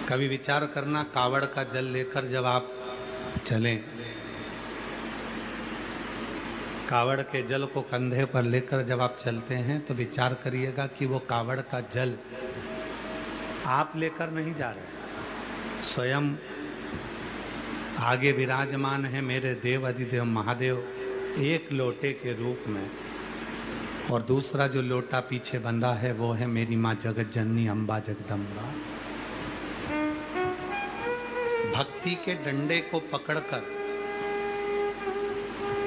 कभी विचार करना, कावड़ का जल लेकर जब आप चलें, कावड़ के जल को कंधे पर लेकर जब आप चलते हैं तो विचार करिएगा कि वो कावड़ का जल आप लेकर नहीं जा रहे, स्वयं आगे विराजमान है मेरे देव अधिदेव महादेव एक लोटे के रूप में, और दूसरा जो लोटा पीछे बंधा है वो है मेरी माँ जगत जननी अम्बा जगदम्बा। भक्ति के डंडे को पकड़कर,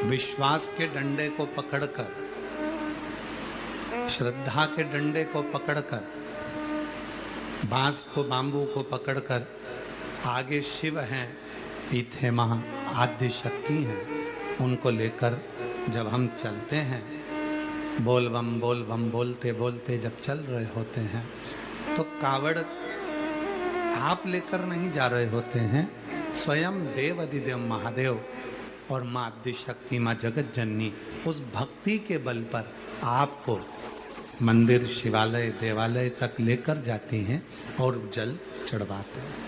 विश्वास के डंडे को पकड़कर, श्रद्धा के डंडे को पकड़कर, बांस को बांबू को पकड़कर, आगे शिव हैं, पीछे मां आद्य शक्ति हैं, उनको लेकर जब हम चलते हैं, बोल बम बोलते बोलते जब चल रहे होते हैं तो कावड़ आप लेकर नहीं जा रहे होते हैं, स्वयं देव अधिदेव महादेव और माँ आद्य शक्ति माँ जगत जननी उस भक्ति के बल पर आपको मंदिर शिवालय देवालय तक लेकर जाती हैं और जल चढ़वाते हैं।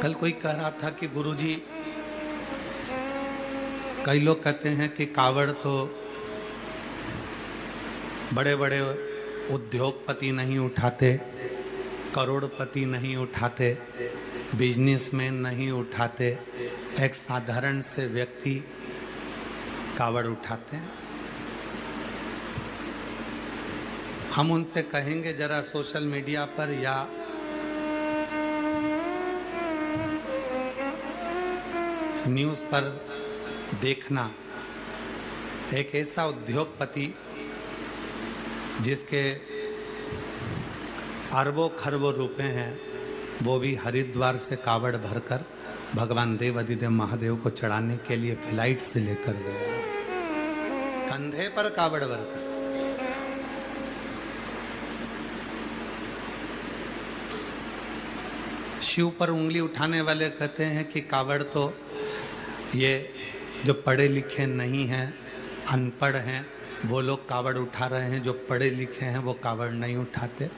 कल कोई कह रहा था कि गुरुजी, कई लोग कहते हैं कि कावड़ तो बड़े बड़े उद्योगपति नहीं उठाते, करोड़पति नहीं उठाते, बिजनेसमैन नहीं उठाते, एक साधारण से व्यक्ति कावड़ उठाते हैं। हम उनसे कहेंगे जरा सोशल मीडिया पर या न्यूज़ पर देखना, एक ऐसा उद्योगपति जिसके अरबों खरबों रुपए हैं, वो भी हरिद्वार से कावड़ भरकर भगवान देव अधिदेव महादेव को चढ़ाने के लिए फ्लाइट से लेकर गया, कंधे पर कावड़ भरकर। शिव पर उंगली उठाने वाले कहते हैं कि कावड़ तो ये जो पढ़े लिखे नहीं हैं, अनपढ़ हैं, वो लोग कावड़ उठा रहे हैं, जो पढ़े लिखे हैं वो कावड़ नहीं उठाते।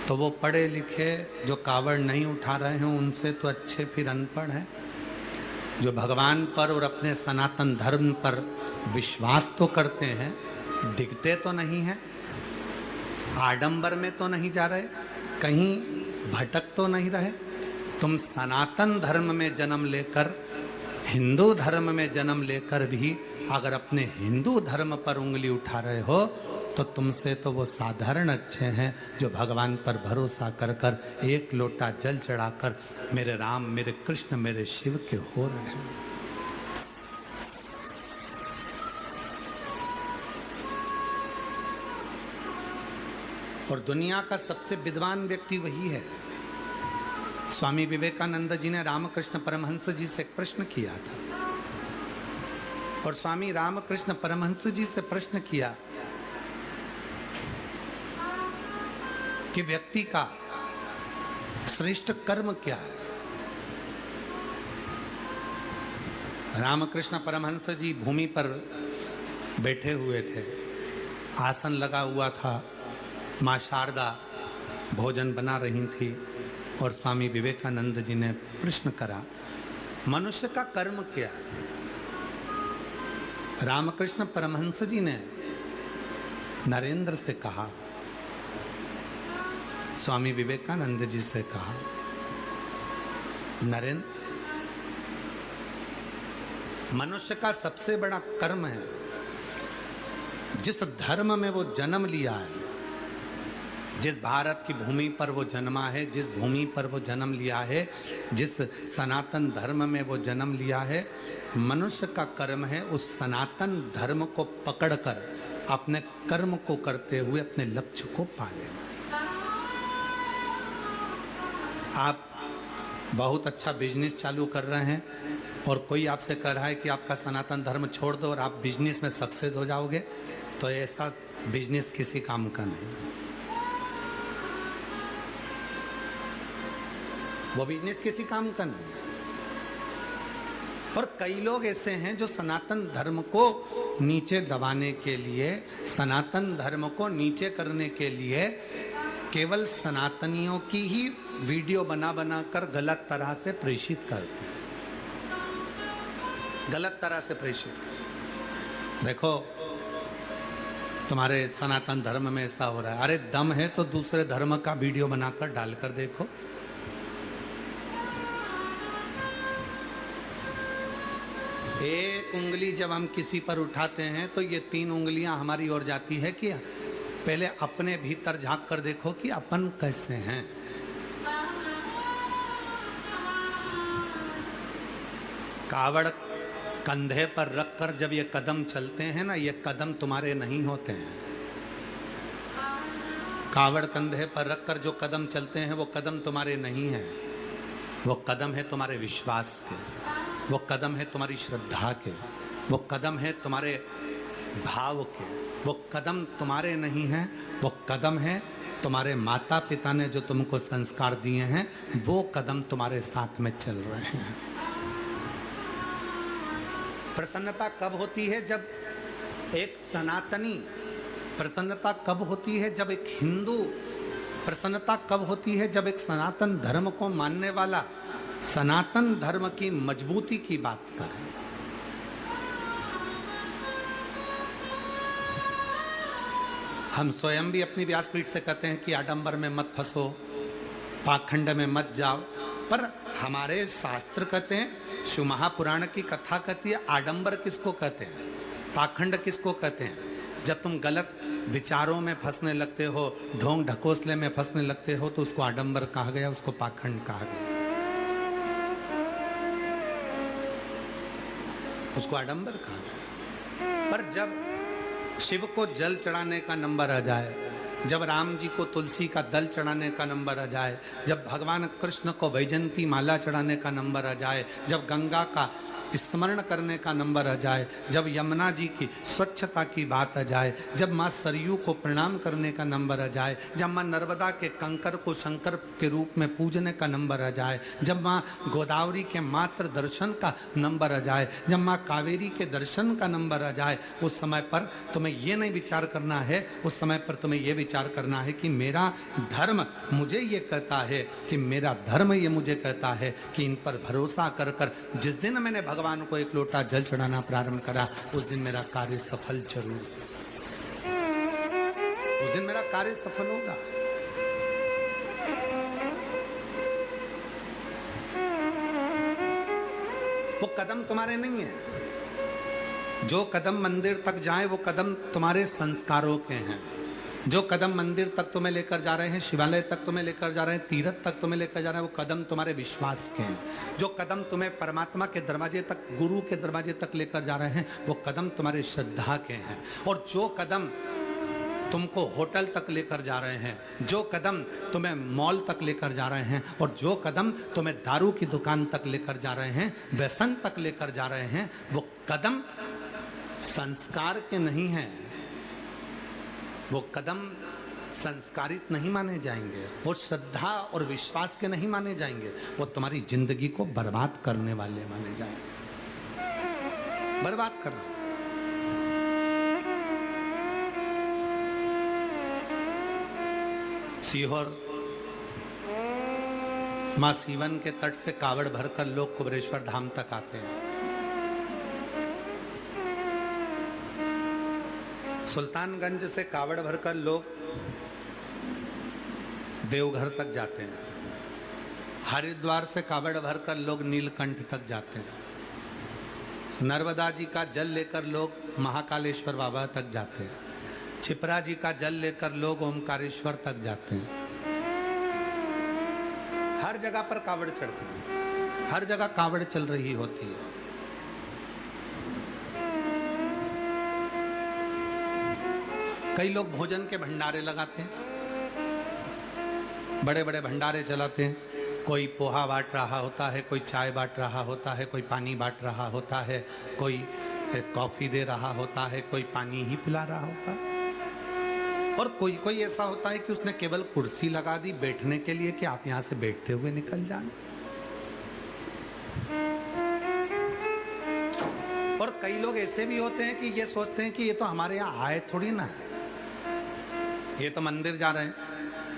तो वो पढ़े लिखे जो कावड़ नहीं उठा रहे हैं उनसे तो अच्छे फिर अनपढ़ हैं, जो भगवान पर और अपने सनातन धर्म पर विश्वास तो करते हैं, दिखते तो नहीं हैं, आडंबर में तो नहीं जा रहे, कहीं भटक तो नहीं रहे। तुम सनातन धर्म में जन्म लेकर, हिंदू धर्म में जन्म लेकर भी अगर अपने हिंदू धर्म पर उंगली उठा रहे हो तो तुमसे तो वो साधारण अच्छे हैं जो भगवान पर भरोसा कर कर एक लोटा जल चढ़ाकर मेरे राम, मेरे कृष्ण, मेरे शिव के हो रहे हैं। और दुनिया का सबसे विद्वान व्यक्ति वही है। स्वामी विवेकानंद जी ने रामकृष्ण परमहंस जी से प्रश्न किया था, और स्वामी रामकृष्ण परमहंस जी से प्रश्न किया कि व्यक्ति का श्रेष्ठ कर्म क्या है। रामकृष्ण परमहंस जी भूमि पर बैठे हुए थे, आसन लगा हुआ था, माँ शारदा भोजन बना रही थी, और स्वामी विवेकानंद जी ने प्रश्न करा, मनुष्य का कर्म क्या है? रामकृष्ण परमहंस जी ने नरेंद्र से कहा, स्वामी विवेकानंद जी से कहा, नरेंद्र, मनुष्य का सबसे बड़ा कर्म है जिस धर्म में वो जन्म लिया है, जिस भारत की भूमि पर वो जन्मा है, जिस भूमि पर वो जन्म लिया है, जिस सनातन धर्म में वो जन्म लिया है, मनुष्य का कर्म है उस सनातन धर्म को पकड़कर अपने कर्म को करते हुए अपने लक्ष्य को पाले। आप बहुत अच्छा बिजनेस चालू कर रहे हैं और कोई आपसे कह रहा है कि आपका सनातन धर्म छोड़ दो और आप बिजनेस में सक्सेस हो जाओगे, तो ऐसा बिजनेस किसी काम का नहीं। वो बिजनेस किसी काम का नहीं। और कई लोग ऐसे हैं जो सनातन धर्म को नीचे दबाने के लिए, सनातन धर्म को नीचे करने के लिए केवल सनातनियों की ही वीडियो बना बना कर गलत तरह से प्रेषित करते हैं, गलत तरह से प्रेषित। देखो तुम्हारे सनातन धर्म में ऐसा हो रहा है, अरे दम है तो दूसरे धर्म का वीडियो बनाकर डालकर देखो। एक उंगली जब हम किसी पर उठाते हैं तो ये 3 उंगलियां हमारी ओर जाती है कि पहले अपने भीतर झांक कर देखो कि अपन कैसे हैं। कावड़ कंधे पर रखकर जब ये कदम चलते हैं ना, ये कदम तुम्हारे नहीं होते हैं। कावड़ कंधे पर रखकर जो कदम चलते हैं वो कदम तुम्हारे नहीं है, वो कदम है तुम्हारे विश्वास के, वो कदम है तुम्हारी श्रद्धा के, वो कदम है तुम्हारे भाव के, वो कदम तुम्हारे नहीं हैं, वो कदम है तुम्हारे माता पिता ने जो तुमको संस्कार दिए हैं, वो कदम तुम्हारे साथ में चल रहे हैं। प्रसन्नता कब होती है? जब एक सनातनी, प्रसन्नता कब होती है? जब एक हिंदू, प्रसन्नता कब होती है? जब एक सनातन धर्म को मानने वाला सनातन धर्म की मजबूती की बात करें। हम स्वयं भी अपनी व्यासपीठ से कहते हैं कि आडंबर में मत फंसो, पाखंड में मत जाओ, पर हमारे शास्त्र कहते हैं, शिव महापुराण की कथा कहती है, आडंबर किसको कहते हैं, पाखंड किसको कहते हैं? जब तुम गलत विचारों में फंसने लगते हो, ढोंग ढकोसले में फंसने लगते हो, तो उसको आडंबर कहा गया, उसको पाखंड कहा गया, उसको आडंबर कहा गया। पर जब शिव को जल चढ़ाने का नंबर आ जाए, जब राम जी को तुलसी का दल चढ़ाने का नंबर आ जाए, जब भगवान कृष्ण को वैजंती माला चढ़ाने का नंबर आ जाए, जब गंगा का स्मरण करने का नंबर आ जाए, जब यमुना जी की स्वच्छता की बात आ जाए, जब माँ सरयू को प्रणाम करने का नंबर आ जाए, जब माँ नर्मदा के कंकर को शंकर के रूप में पूजने का नंबर आ जाए, जब माँ गोदावरी के मात्र दर्शन का नंबर आ जाए, जब माँ कावेरी के दर्शन का नंबर आ जाए, उस समय पर तुम्हें ये नहीं विचार करना है, उस समय पर तुम्हें ये विचार करना है कि मेरा धर्म मुझे ये कहता है, कि मेरा धर्म ये मुझे कहता है कि इन पर भरोसा कर कर जिस दिन मैंने भगवान को एक लोटा जल चढ़ाना प्रारंभ करा, उस दिन मेरा कार्य सफल जरूर, उस दिन मेरा कार्य सफल होगा। वो कदम तुम्हारे नहीं है, जो कदम मंदिर तक जाए वो कदम तुम्हारे संस्कारों के हैं, जो कदम मंदिर तक तुम्हें लेकर जा रहे हैं, शिवालय तक तुम्हें लेकर जा रहे हैं, तीर्थ तक तुम्हें लेकर जा रहे हैं, वो कदम तुम्हारे विश्वास के हैं, जो कदम तुम्हें परमात्मा के दरवाजे तक, गुरु के दरवाजे तक लेकर जा रहे हैं, वो कदम तुम्हारे श्रद्धा के हैं। और जो कदम तुमको होटल तक लेकर जा रहे हैं, जो कदम तुम्हें मॉल तक लेकर जा रहे हैं, और जो कदम तुम्हें दारू की दुकान तक लेकर जा रहे हैं, व्यसन तक लेकर जा रहे हैं, वो कदम संस्कार के नहीं हैं, वो कदम संस्कारित नहीं माने जाएंगे, वो श्रद्धा और विश्वास के नहीं माने जाएंगे, वो तुम्हारी जिंदगी को बर्बाद करने वाले माने जाएंगे, बर्बाद करने। सीहोर मां सीवन के तट से कावड़ भरकर लोग कुबेरेश्वर धाम तक आते हैं। सुल्तानगंज से कावड़ भरकर लोग देवघर तक जाते हैं। हरिद्वार से कावड़ भरकर लोग नीलकंठ तक जाते हैं। नर्मदा जी का जल लेकर लोग महाकालेश्वर बाबा तक जाते हैं। छिपरा जी का जल लेकर लोग ओमकारेश्वर तक जाते हैं। हर जगह पर कावड़ चढ़ते हैं, हर जगह कावड़ चल रही होती है। कई लोग भोजन के भंडारे लगाते हैं, बड़े बड़े भंडारे चलाते हैं। कोई पोहा बांट रहा होता है, कोई चाय बांट रहा होता है, कोई पानी बांट रहा होता है, कोई कॉफी दे रहा होता है, कोई पानी ही पिला रहा होता है। और कोई कोई ऐसा होता है कि उसने केवल कुर्सी लगा दी बैठने के लिए कि आप यहां से बैठते हुए निकल जाना। और कई लोग ऐसे भी होते हैं कि ये सोचते हैं कि ये तो हमारे यहाँ आए थोड़ी ना है, ये तो मंदिर जा रहे हैं,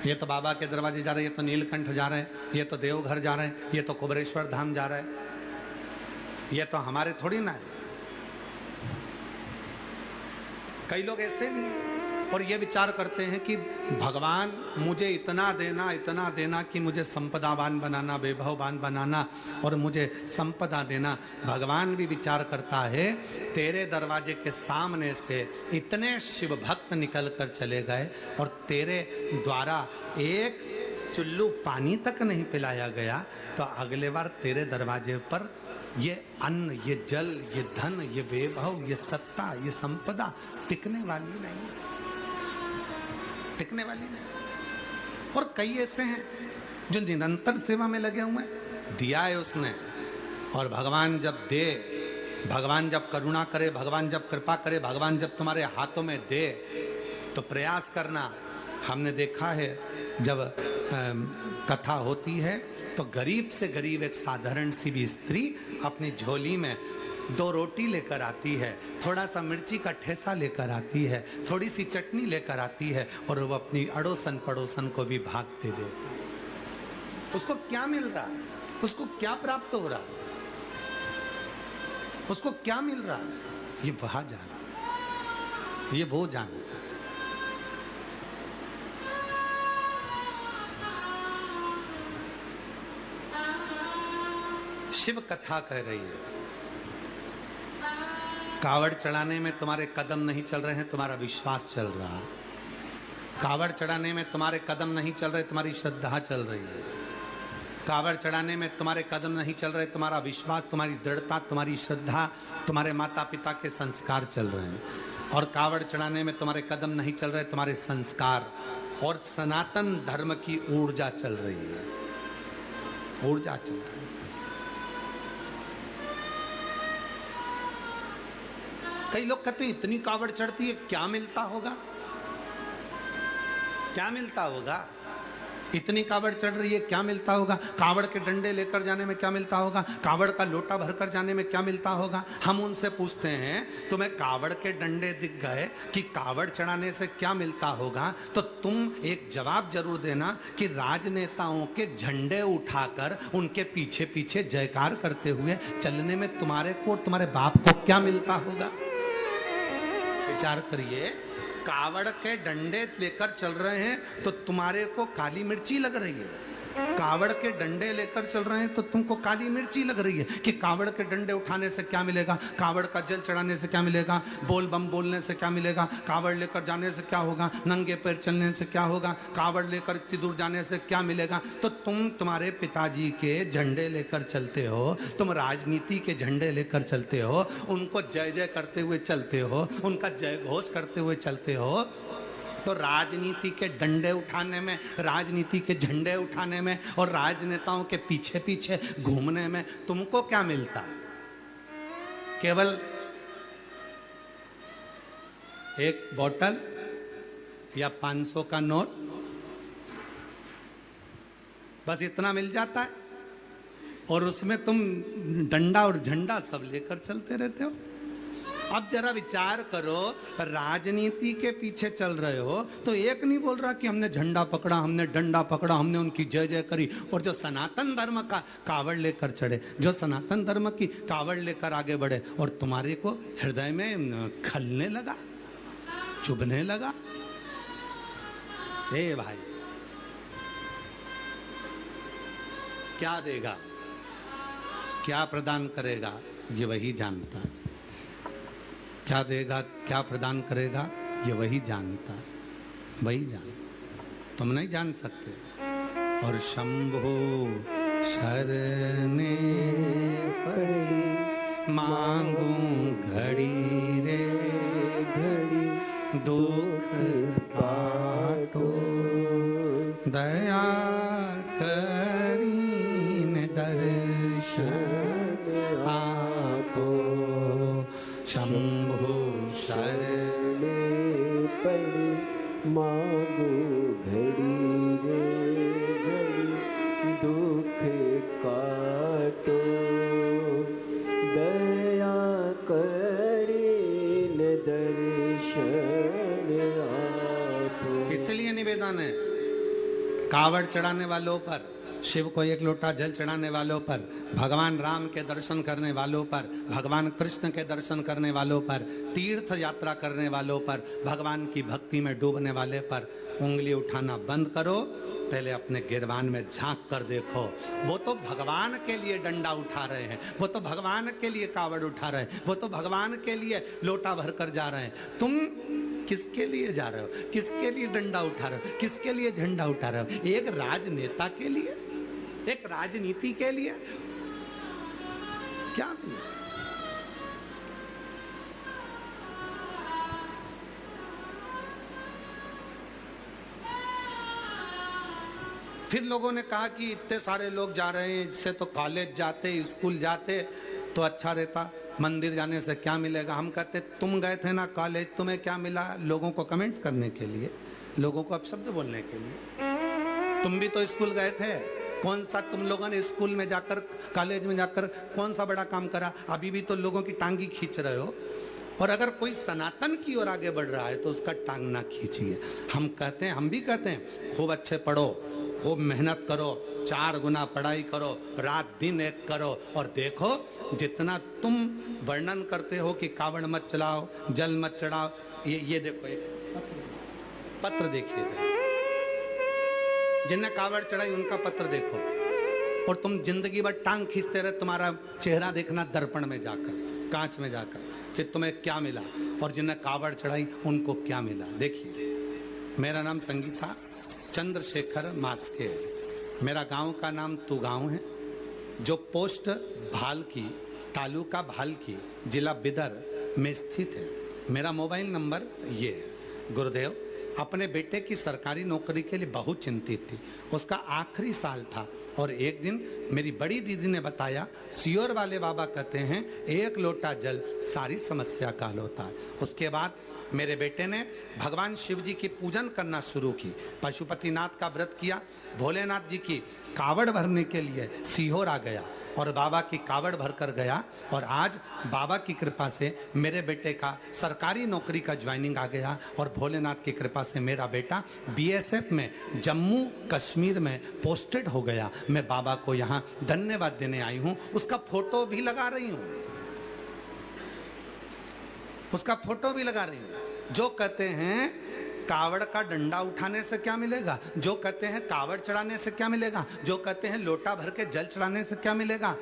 ये तो बाबा के दरवाजे जा रहे हैं, ये तो नीलकंठ जा रहे हैं, ये तो देवघर जा रहे हैं, ये तो कुबेरेश्वर धाम जा रहा है, ये तो हमारे थोड़ी ना है। कई लोग ऐसे भी हैं और ये विचार करते हैं कि भगवान मुझे इतना देना कि मुझे संपदावान बनाना, वैभववान बनाना और मुझे संपदा देना। भगवान भी विचार करता है, तेरे दरवाजे के सामने से इतने शिव भक्त निकल कर चले गए और तेरे द्वारा एक चुल्लू पानी तक नहीं पिलाया गया, तो अगले बार तेरे दरवाजे पर ये अन्न, ये जल, ये धन, ये वैभव, ये सत्ता, ये संपदा टिकने वाली नहीं, टिकने वाली नहीं। और कई ऐसे हैं जो निरंतर सेवा में लगे हुए हैं, दिया है उसने, और भगवान जब दे, भगवान जब करुणा करे, भगवान जब कृपा करे, भगवान जब तुम्हारे हाथों में दे तो प्रयास करना। हमने देखा है जब कथा होती है तो गरीब से गरीब एक साधारण सी भी स्त्री अपनी झोली में 2 रोटी लेकर आती है, थोड़ा सा मिर्ची का ठेसा लेकर आती है, थोड़ी सी चटनी लेकर आती है और वो अपनी अड़ोसन पड़ोसन को भी भाग दे देती है। उसको क्या मिल रहा है, उसको क्या प्राप्त हो रहा है, उसको क्या मिल रहा है, ये वहां जाना, ये वो जानता है। शिव कथा कह रही है, कावड़ चढ़ाने में तुम्हारे कदम नहीं चल रहे हैं, तुम्हारा विश्वास चल रहा है। कावड़ चढ़ाने में तुम्हारे कदम नहीं चल रहे, तुम्हारी श्रद्धा चल रही है। कावड़ चढ़ाने में तुम्हारे कदम नहीं चल रहे, तुम्हारा विश्वास, तुम्हारी दृढ़ता, तुम्हारी श्रद्धा, तुम्हारे माता पिता के संस्कार चल रहे हैं। और कावड़ चढ़ाने में तुम्हारे कदम नहीं चल रहे, तुम्हारे संस्कार और सनातन धर्म की ऊर्जा चल रही है, ऊर्जा चल रही है। कई लोग कहते हैं इतनी कावड़ चढ़ती है, क्या मिलता होगा, क्या मिलता होगा, इतनी कावड़ चढ़ रही है, क्या मिलता होगा, कावड़ के डंडे लेकर जाने में क्या मिलता होगा, कावड़ का लोटा भरकर जाने में क्या मिलता होगा। हम उनसे पूछते हैं तुम्हें कावड़ के डंडे दिख गए कि कावड़ चढ़ाने से क्या मिलता होगा, तो तुम एक जवाब जरूर देना कि राजनेताओं के झंडे उठाकर उनके पीछे पीछे जयकार करते हुए चलने में तुम्हारे को, तुम्हारे बाप को क्या मिलता होगा। विचार करिए, कावड़ के डंडे लेकर चल रहे हैं तो तुम्हारे को काली मिर्ची लग रही है, कावड़ के डंडे लेकर चल रहे हैं तो तुमको काली मिर्ची लग रही है कि कावड़ के डंडे उठाने से क्या मिलेगा, कावड़ का जल चढ़ाने से क्या मिलेगा, बोल बम बोलने से क्या मिलेगा, कावड़ लेकर जाने से क्या होगा, नंगे पैर चलने से क्या होगा, कावड़ लेकर इतनी दूर जाने से क्या मिलेगा। तो तुम तुम्हारे पिताजी के झंडे लेकर चलते हो, तुम राजनीति के झंडे लेकर चलते हो, उनको जय जय करते हुए चलते हो, उनका जय घोष करते हुए चलते हो, तो राजनीति के डंडे उठाने में, राजनीति के झंडे उठाने में और राजनेताओं के पीछे पीछे घूमने में तुमको क्या मिलता? केवल एक बोतल या 500 का नोट, बस इतना मिल जाता है और उसमें तुम डंडा और झंडा सब लेकर चलते रहते हो। अब जरा विचार करो, राजनीति के पीछे चल रहे हो तो एक नहीं बोल रहा कि हमने झंडा पकड़ा, हमने डंडा पकड़ा, हमने उनकी जय जय करी, और जो सनातन धर्म का कावड़ लेकर चढ़े, जो सनातन धर्म की कावड़ लेकर आगे बढ़े, और तुम्हारे को हृदय में खलने लगा, चुभने लगा। ए भाई, क्या देगा, क्या प्रदान करेगा, ये वही जानता है। क्या देगा, क्या प्रदान करेगा, ये वही जानता है, वही जान, तुम नहीं जान सकते। और शंभो शरणे पड़ी मांगू घड़ी रे घड़ी, दुख काटो दया करीन दर्शन आपो। शंभो शरणे पड़ी मांगो घड़ी रे घड़ी, दुख काटो दया कर आप। इसलिए निवेदन है, कावड़ चढ़ाने वालों पर, शिव को एक लोटा जल चढ़ाने वालों पर, भगवान राम के दर्शन करने वालों पर, भगवान कृष्ण के दर्शन करने वालों पर, तीर्थ यात्रा करने वालों पर, भगवान की भक्ति में डूबने वाले पर उंगली उठाना बंद करो। पहले अपने गिरबान में झांक कर देखो। वो तो भगवान के लिए डंडा उठा रहे हैं, वो तो भगवान के लिए कावड़ उठा रहे हैं, वो तो भगवान के लिए लोटा भर कर जा रहे हैं। तुम किसके लिए जा रहे हो? किसके लिए डंडा उठा रहे हो? किसके लिए झंडा उठा रहे हो? एक राजनेता के लिए, एक राजनीति के लिए? क्या नहीं? फिर लोगों ने कहा कि इतने सारे लोग जा रहे हैं, इससे तो कॉलेज जाते, स्कूल जाते तो अच्छा रहता, मंदिर जाने से क्या मिलेगा? हम कहते तुम गए थे ना कॉलेज, तुम्हें क्या मिला? लोगों को कमेंट्स करने के लिए, लोगों को अपशब्द बोलने के लिए। तुम भी तो स्कूल गए थे, कौन सा तुम लोगों ने स्कूल में जाकर, कॉलेज में जाकर कौन सा बड़ा काम करा? अभी भी तो लोगों की टांगी खींच रहे हो। और अगर कोई सनातन की ओर आगे बढ़ रहा है तो उसका टांग ना खींचिए। हम कहते हैं, हम भी कहते हैं, खूब अच्छे पढ़ो, खूब मेहनत करो, 4 गुना पढ़ाई करो, रात दिन एक करो, और देखो जितना तुम वर्णन करते हो कि कावड़ मत चलाओ, जल मत चढ़ाओ, ये देखो, एक पत्र देखिएगा, जिन्हें कावड़ चढ़ाई उनका पत्र देखो, और तुम जिंदगी भर टांग खींचते रहे। तुम्हारा चेहरा देखना दर्पण में जाकर, कांच में जाकर, कि तुम्हें क्या मिला, और जिन्हें कावड़ चढ़ाई उनको क्या मिला। देखिए, मेरा नाम संगीता चंद्रशेखर मास्के है। मेरा गांव का नाम तुगांव है, जो पोस्ट भालकी, तालुका भालकी, जिला बिदर में स्थित है। मेरा मोबाइल नंबर ये है। गुरुदेव अपने बेटे की सरकारी नौकरी के लिए बहुत चिंतित थी। उसका आखिरी साल था, और एक दिन मेरी बड़ी दीदी ने बताया, सियोर वाले बाबा कहते हैं 1 लोटा जल सारी समस्या का हल होता है। उसके बाद मेरे बेटे ने भगवान शिव जी की पूजन करना शुरू की, पशुपतिनाथ का व्रत किया, भोलेनाथ जी की कावड़ भरने के लिए सीहोर आ गया, और बाबा की कावड़ भर कर गया। और आज बाबा की कृपा से मेरे बेटे का सरकारी नौकरी का ज्वाइनिंग आ गया, और भोलेनाथ की कृपा से मेरा बेटा BSF में जम्मू कश्मीर में पोस्टेड हो गया। मैं बाबा को यहाँ धन्यवाद देने आई हूँ। उसका फोटो भी लगा रही हूँ, उसका फोटो भी लगा रही हूँ। जो कहते हैं कावड़ का डंडा उठाने से क्या मिलेगा, जो कहते हैं कावड़ चढ़ाने से क्या मिलेगा, जो कहते हैं लोटा भर के जल चढ़ाने से क्या मिलेगा,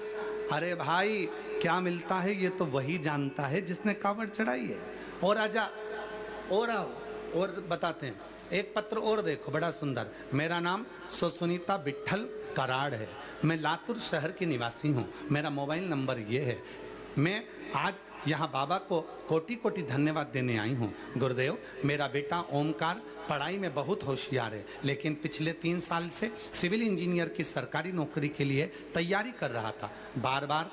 अरे भाई क्या मिलता है ये तो वही जानता है जिसने कावड़ चढ़ाई है। और आजा, और आओ, और बताते हैं। एक पत्र और देखो, बड़ा सुंदर। मेरा नाम सुनीता विठल कराड़ है। मैं लातूर शहर की निवासी हूँ। मेरा मोबाइल नंबर ये है। मैं आज यहाँ बाबा को कोटि कोटि धन्यवाद देने आई हूँ। गुरुदेव मेरा बेटा ओमकार पढ़ाई में बहुत होशियार है, लेकिन पिछले 3 साल से सिविल इंजीनियर की सरकारी नौकरी के लिए तैयारी कर रहा था। बार बार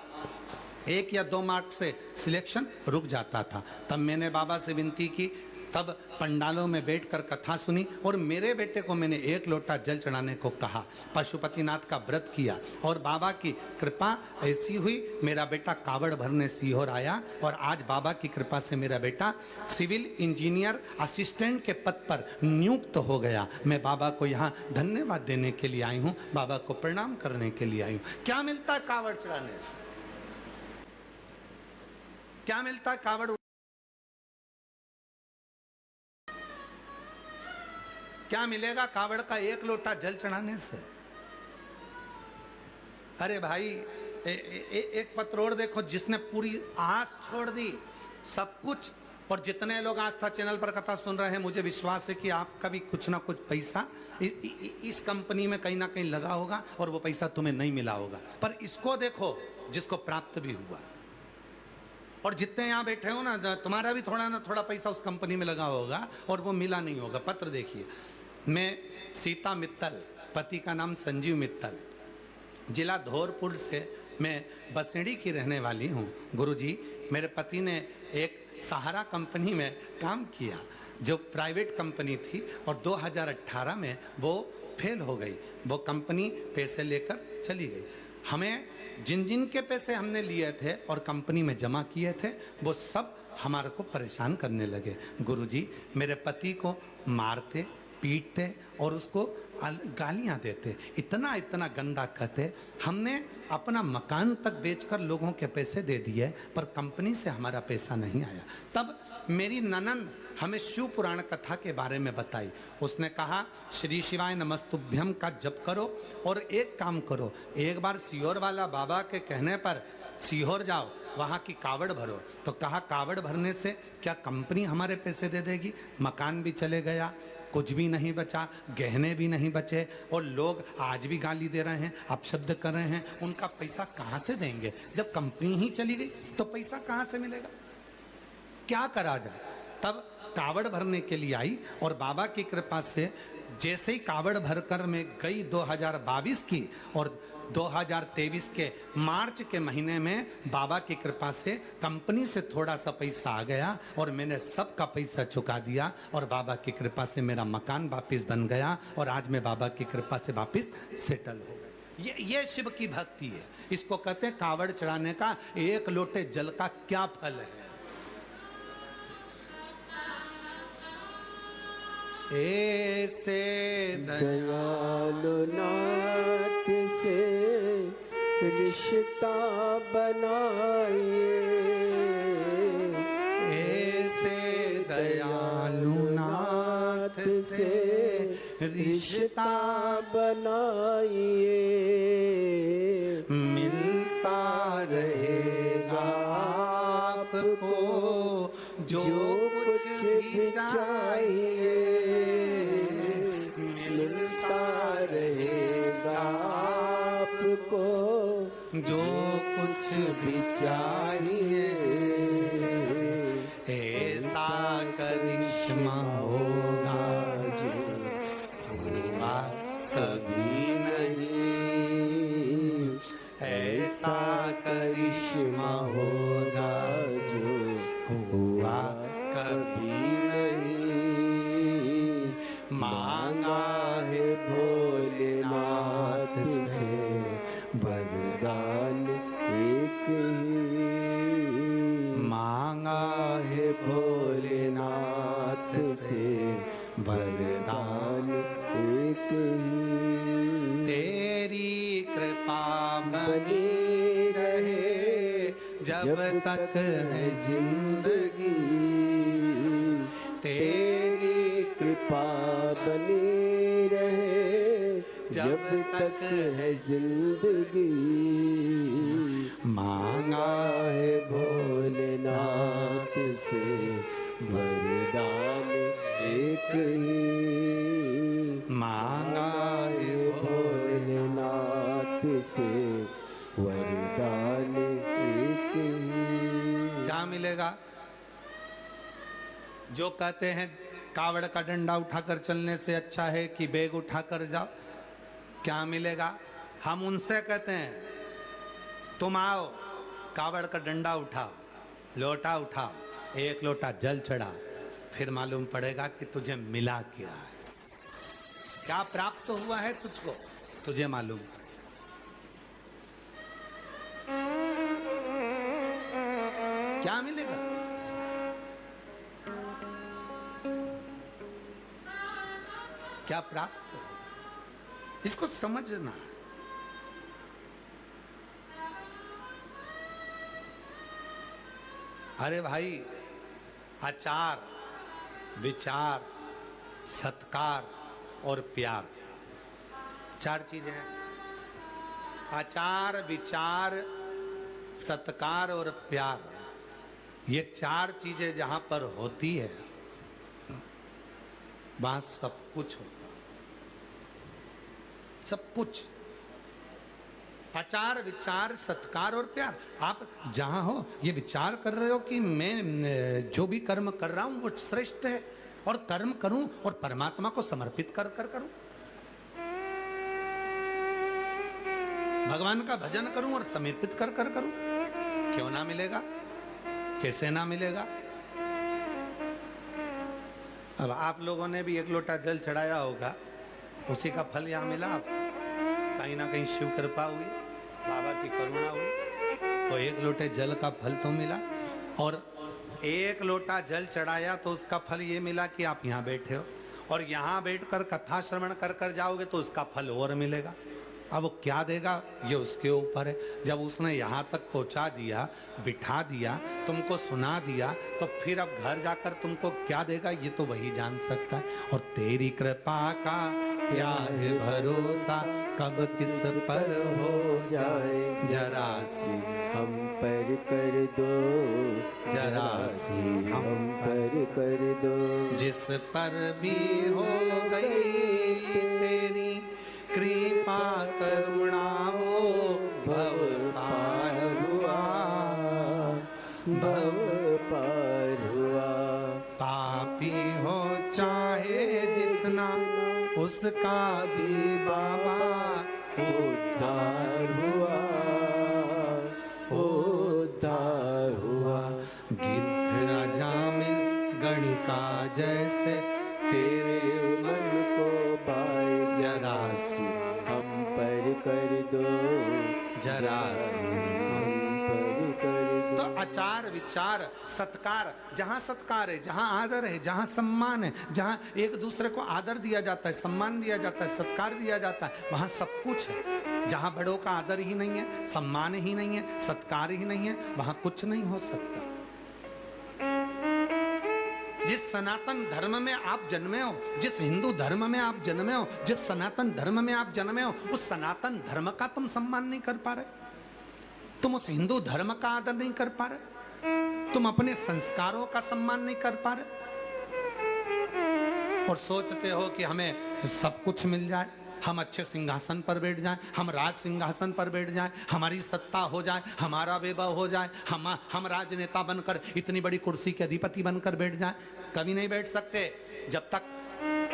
1 या 2 मार्क से सिलेक्शन रुक जाता था। तब मैंने बाबा से विनती की, तब पंडालों में बैठकर कथा सुनी, और मेरे बेटे को मैंने 1 लोटा जल चढ़ाने को कहा, पशुपतिनाथ का व्रत किया, और बाबा की कृपा ऐसी हुई मेरा बेटा कावड़ भरने सीहोर आया। और आज बाबा की कृपा से मेरा बेटा सिविल इंजीनियर असिस्टेंट के पद पर नियुक्त हो गया। मैं बाबा को यहाँ धन्यवाद देने के लिए आई हूँ, बाबा को प्रणाम करने के लिए आई हूँ। क्या मिलता है कावड़ चढ़ाने से? क्या मिलता है कावड़? क्या मिलेगा कावड़ का 1 लोटा जल चढ़ाने से? अरे भाई एक पत्र और देखो, जिसने पूरी आस छोड़ दी, सब कुछ। और जितने लोग आस्था चैनल पर कथा सुन रहे हैं, मुझे विश्वास है कि आपका भी कुछ ना कुछ पैसा इस कंपनी में कहीं ना कहीं लगा होगा, और वो पैसा तुम्हें नहीं मिला होगा। पर इसको देखो जिसको प्राप्त भी हुआ। और जितने यहाँ बैठे हो ना, तुम्हारा भी थोड़ा ना थोड़ा पैसा उस कंपनी में लगा होगा और वो मिला नहीं होगा। पत्र देखिए। मैं सीता मित्तल, पति का नाम संजीव मित्तल, जिला धौरपुर से मैं बसेड़ी की रहने वाली हूँ। गुरुजी मेरे पति ने एक सहारा कंपनी में काम किया, जो प्राइवेट कंपनी थी, और 2018 में वो फेल हो गई। वो कंपनी पैसे लेकर चली गई। हमें जिन जिन के पैसे हमने लिए थे और कंपनी में जमा किए थे, वो सब हमारे को परेशान करने लगे। गुरुजी मेरे पति को मारते पीटते और उसको गालियां देते, इतना इतना गंदा कहते। हमने अपना मकान तक बेचकर लोगों के पैसे दे दिए, पर कंपनी से हमारा पैसा नहीं आया। तब मेरी ननंद हमें शिव पुराण कथा के बारे में बताई। उसने कहा श्री शिवाय नमस्तुभ्यम का जप करो और एक काम करो, एक बार सीहोर वाला बाबा के कहने पर सीहोर जाओ, वहाँ की कावड़ भरो। तो कहा कावड़ भरने से क्या कंपनी हमारे पैसे दे देगी? मकान भी चले गया, कुछ भी नहीं बचा, गहने भी नहीं बचे, और लोग आज भी गाली दे रहे हैं, अपशब्द कर रहे हैं। उनका पैसा कहाँ से देंगे? जब कंपनी ही चली गई तो पैसा कहाँ से मिलेगा? क्या करा जाए? तब कावड़ भरने के लिए आई और बाबा की कृपा से जैसे ही कावड़ भरकर मैं गई 2022 की, और 2023 के मार्च के महीने में बाबा की कृपा से कंपनी से थोड़ा सा पैसा आ गया और मैंने सबका पैसा चुका दिया, और बाबा की कृपा से मेरा मकान वापस बन गया, और आज मैं बाबा की कृपा से वापस सेटल हो गया। ये शिव की भक्ति है। इसको कहते हैं कावड़ चढ़ाने का एक लोटे जल का क्या फल है। ऐसे दयालु नाथ से रिश्ता बनाइए, ऐसे दयालु नाथ से रिश्ता बनाइए, मिलता रहेगा आपको जो कुछ भी चाहिए, मिलता रहेगा आपको जो कुछ भी चाहिए। ऐसा करिश्मा होगा जो हुआ कभी नहीं, ऐसा करिश्मा होगा जो हुआ कभी नहीं। मांगा है भोलेनाथ से वरदान एक ही, मांगा है भोलेनाथ से वरदान एक ही। तेरी कृपा बनी रहे जब तक है जिंदगी, तेरी कृपा बनी रहे जब तक है जिंदगी। मांगा है भोलेनाथ से वरदान एक ही, मांगा है भोलेनाथ से वरदान एक ही। क्या मिलेगा? जो कहते हैं कावड़ का डंडा उठाकर चलने से अच्छा है कि बैग उठाकर जाओ, क्या मिलेगा? हम उनसे कहते हैं तुम आओ, कावड़ का डंडा उठाओ, लोटा उठाओ, एक लोटा जल चढ़ा, फिर मालूम पड़ेगा कि तुझे मिला क्या है, क्या प्राप्त हुआ है तुझको, तुझे मालूम पड़ेगा। क्या मिलेगा? क्या प्राप्त हो, इसको समझना। अरे भाई, आचार, विचार, सत्कार और प्यार, चार चीजें हैं। आचार, विचार, सत्कार और प्यार, ये चार चीजें जहां पर होती है वहां सब कुछ होता, सब कुछ। आचार, विचार, सत्कार और प्यार। आप जहां हो ये विचार कर रहे हो कि मैं जो भी कर्म कर रहा हूं वो श्रेष्ठ है, और कर्म करूं और परमात्मा को समर्पित कर कर करूं, भगवान का भजन करूं और समर्पित कर कर करूं। क्यों ना मिलेगा? कैसे ना मिलेगा? अब आप लोगों ने भी एक लोटा जल चढ़ाया होगा, उसी का फल यहाँ मिला। आप कहीं ना कहीं शिव कृपा हुई, बाबा की करुणा हुई, तो एक लोटे जल का फल तो मिला। और एक लोटा जल चढ़ाया तो उसका फल ये मिला कि आप यहाँ बैठे हो, और यहाँ बैठकर कथा श्रवण कर कर जाओगे तो उसका फल और मिलेगा। अब वो क्या देगा ये उसके ऊपर है। जब उसने यहाँ तक पहुँचा दिया, बिठा दिया, तुमको सुना दिया, तो फिर अब घर जाकर तुमको क्या देगा ये तो वही जान सकता है। और तेरी कृपा का क्या है भरोसा, कब किस पर हो जाए, जरा सी हम पर कर दो, जरा सी हम पर कर दो। जिस पर भी हो गई तेरी कृपा करुणा हो, भव पार हुआ, भव पार हुआ। पापी हो चाहे जितना उसका भी बाबा उद्धार हुआ, उद्धार हुआ। गिद्ध अजामिल गणिका जैसे तेरे मन को पाए, जरा सी हम पर कर दो, जरा सी हम पर कर तो दो। आचार विचार सत्कार, जहाँ सत्कार है, जहाँ आदर है, जहाँ सम्मान है, जहाँ एक दूसरे को आदर दिया जाता है, सम्मान दिया जाता है, सत्कार दिया जाता है, वहाँ सब कुछ है। जहाँ बड़ों का आदर ही नहीं है, सम्मान ही नहीं है, सत्कार ही नहीं है, वहाँ कुछ नहीं हो सकता। जिस सनातन धर्म में आप जन्मे हो, जिस हिंदू धर्म में आप जन्मे हो, जिस सनातन धर्म में आप जन्मे हो, उस सनातन धर्म का तुम सम्मान नहीं कर पा रहे, तुम उस हिंदू धर्म का आदर नहीं कर पा रहे, तुम अपने संस्कारों का सम्मान नहीं कर पा रहे, और सोचते हो कि हमें सब कुछ मिल जाए, हम अच्छे सिंहासन पर बैठ जाएं, हम राज सिंहासन पर बैठ जाएं, हमारी सत्ता हो जाए, हमारा वैभव हो जाए, हम राजनेता बनकर इतनी बड़ी कुर्सी के अधिपति बनकर बैठ जाएं। कभी नहीं बैठ सकते जब तक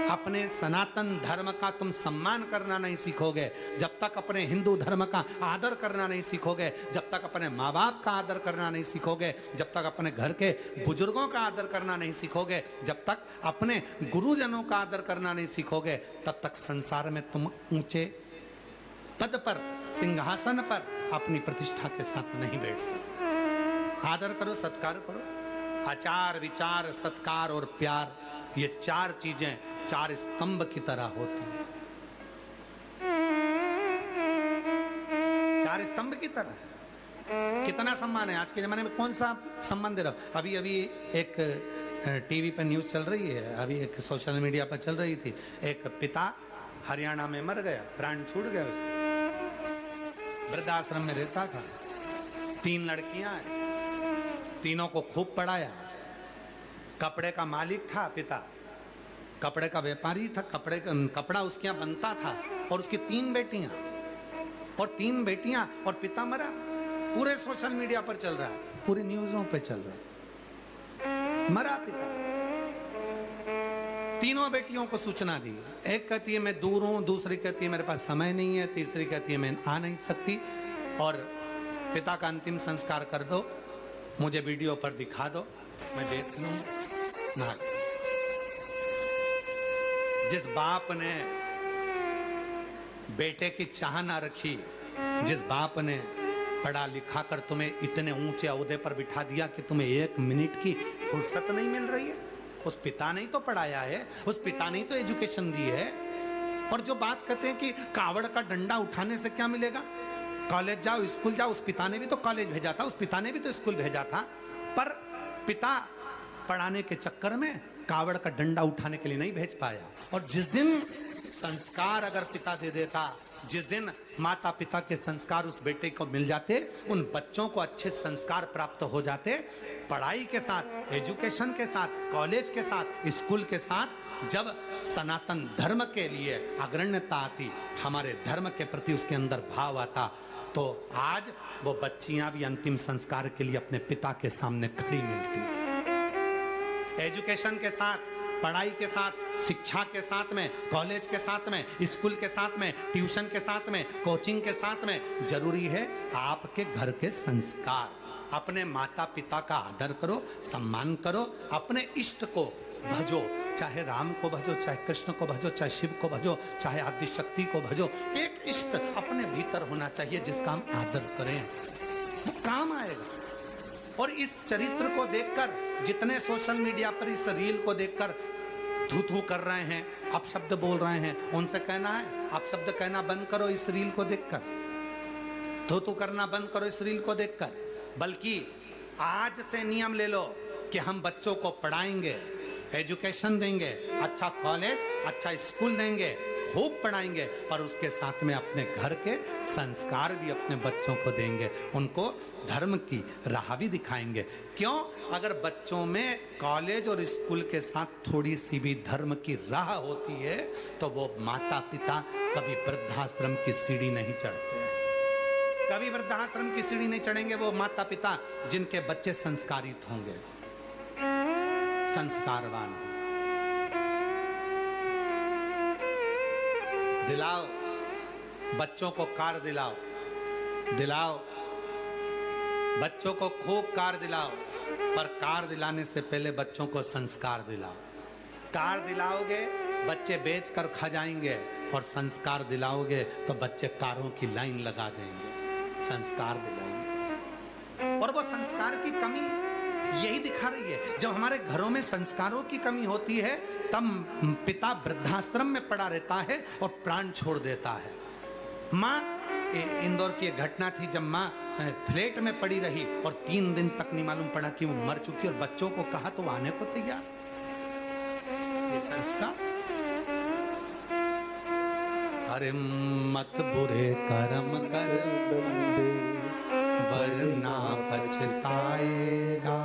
अपने सनातन धर्म का तुम सम्मान करना नहीं सीखोगे, जब तक अपने हिंदू धर्म का आदर करना नहीं सीखोगे, जब तक अपने माँ बाप का आदर करना नहीं सीखोगे, जब तक अपने घर के बुजुर्गों का आदर करना नहीं सीखोगे, जब तक अपने गुरुजनों का आदर करना नहीं सीखोगे, तब तक संसार में तुम ऊंचे पद पर, सिंहासन पर अपनी प्रतिष्ठा के साथ नहीं बैठ सकते। आदर करो, सत्कार करो। आचार विचार सत्कार और प्यार, ये चार चीजें चार स्तंभ की तरह होती हैं, चार स्तंभ की तरह। कितना सम्मान है आज के जमाने में, कौन सा सम्मान दे रहा। अभी अभी एक टीवी पर न्यूज चल रही है, अभी एक सोशल मीडिया पर चल रही थी, एक पिता हरियाणा में मर गया, प्राण छूट गया उसका, वृद्धाश्रम में रहता था, 3 लड़कियां हैं, तीनों को खूब पढ़ाया, कपड़े का मालिक था पिता, कपड़े का व्यापारी था, कपड़ा उसके यहाँ बनता था, और उसकी 3 बेटियां, और 3 बेटियां, और पिता मरा। पूरे सोशल मीडिया पर चल रहा है, पूरी न्यूज़ों पे चल रहा है, मरा पिता। तीनों बेटियों को सूचना दी, एक कहती है मैं दूर हूं, दूसरी कहती है मेरे पास समय नहीं है, तीसरी कहती है मैं आ नहीं सकती, और पिता का अंतिम संस्कार कर दो, मुझे वीडियो पर दिखा दो, मैं देख लूं ना। जिस बाप ने बेटे की चाह ना रखी, जिस बाप ने पढ़ा लिखा कर तुम्हें इतने ऊंचे ओहदे पर बिठा दिया कि तुम्हें 1 मिनट की फुर्सत नहीं मिल रही है, उस पिता ने ही तो पढ़ाया है, उस पिता ने ही तो एजुकेशन दी है। और जो बात कहते हैं कि कावड़ का डंडा उठाने से क्या मिलेगा, कॉलेज जाओ, स्कूल जाओ, उस पिता ने भी तो कॉलेज भेजा था, उस पिता ने भी तो स्कूल भेजा था, पर पिता पढ़ाने के चक्कर में कावड़ का डंडा उठाने के लिए नहीं भेज पाया। और जिस दिन संस्कार अगर पिता दे देता, जिस दिन माता पिता के संस्कार उस बेटे को मिल जाते, उन बच्चों को अच्छे संस्कार प्राप्त हो जाते, पढ़ाई के साथ, एजुकेशन के साथ, कॉलेज के साथ, स्कूल के साथ, जब सनातन धर्म के लिए अग्रण्यता आती, हमारे धर्म के प्रति उसके अंदर भाव आता, तो आज वो बच्चियां भी अंतिम संस्कार के लिए अपने पिता के सामने खड़ी मिलती। एजुकेशन के साथ, पढ़ाई के साथ, शिक्षा के साथ में, कॉलेज के साथ में, स्कूल के साथ में, ट्यूशन के साथ में, कोचिंग के साथ में जरूरी है आपके घर के संस्कार। अपने माता पिता का आदर करो, सम्मान करो, अपने इष्ट को भजो, चाहे राम को भजो, चाहे कृष्ण को भजो, चाहे शिव को भजो, चाहे आदि शक्ति को भजो। एक इष्ट अपने भीतर होना चाहिए जिसका हम आदर करें, वो काम आएगा। और इस चरित्र को देखकर जितने सोशल मीडिया पर इस रील को देखकर थू थू कर रहे हैं, अपशब्द बोल रहे हैं, उनसे कहना है अपशब्द कहना बंद करो इस रील को देखकर, थू थू करना बंद करो इस रील को देखकर। बल्कि आज से नियम ले लो कि हम बच्चों को पढ़ाएंगे, एजुकेशन देंगे, अच्छा कॉलेज, अच्छा स्कूल देंगे, खूब पढ़ाएंगे, पर उसके साथ में अपने घर के संस्कार भी अपने बच्चों को देंगे, उनको धर्म की राह भी दिखाएंगे। क्यों? अगर बच्चों में कॉलेज और स्कूल के साथ थोड़ी सी भी धर्म की राह होती है तो वो माता पिता कभी वृद्धाश्रम की सीढ़ी नहीं चढ़ते, कभी वृद्धाश्रम की सीढ़ी नहीं चढ़ेंगे वो माता पिता जिनके बच्चे संस्कारित होंगे, संस्कारवान होंगे। दिलाओ बच्चों को कार, दिलाओ बच्चों को खूब कार दिलाओ, पर कार दिलाने से पहले बच्चों को संस्कार दिलाओ। कार दिलाओगे बच्चे बेच कर खा जाएंगे, और संस्कार दिलाओगे तो बच्चे कारों की लाइन लगा देंगे। संस्कार दिलाएंगे, और वो संस्कार की कमी यही दिखा रही है। जब हमारे घरों में संस्कारों की कमी होती है तब पिता वृद्धाश्रम में पड़ा रहता है और प्राण छोड़ देता है। माँ, इंदौर की एक घटना थी जब माँ फ्लैट में पड़ी रही और 3 दिन तक नहीं मालूम पड़ा कि वो मर चुकी, और बच्चों को कहा तो आने को तैयार। ये संस्कार। अरे मत बुरे कर्म कर वरना पछताएगा,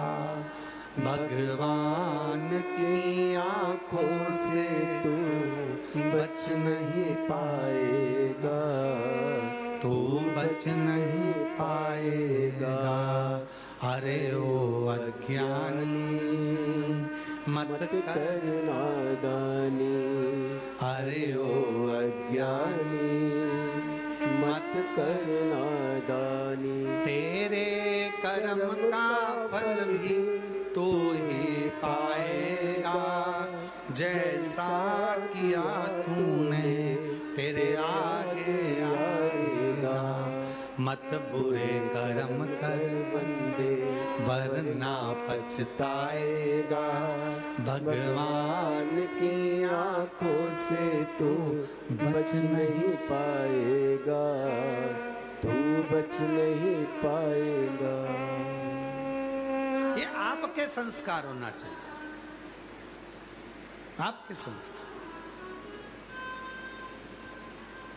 भगवान की आंखों से तू बच नहीं पाएगा, तू बच नहीं पाएगा। अरे ओ अज्ञानी मत कर नादानी, अरे ओ अज्ञानी मत कर नादानी। तेरे कर्म का फल भी तू ही पाएगा, जैसा किया तूने तेरे आगे आएगा। मत बुरे कर्म कर बंदे वरना पछताएगा, भगवान की आंखों से तू बच नहीं पाएगा, तू बच नहीं पाएगा। ये आपके संस्कार होना चाहिए, आपके संस्कार।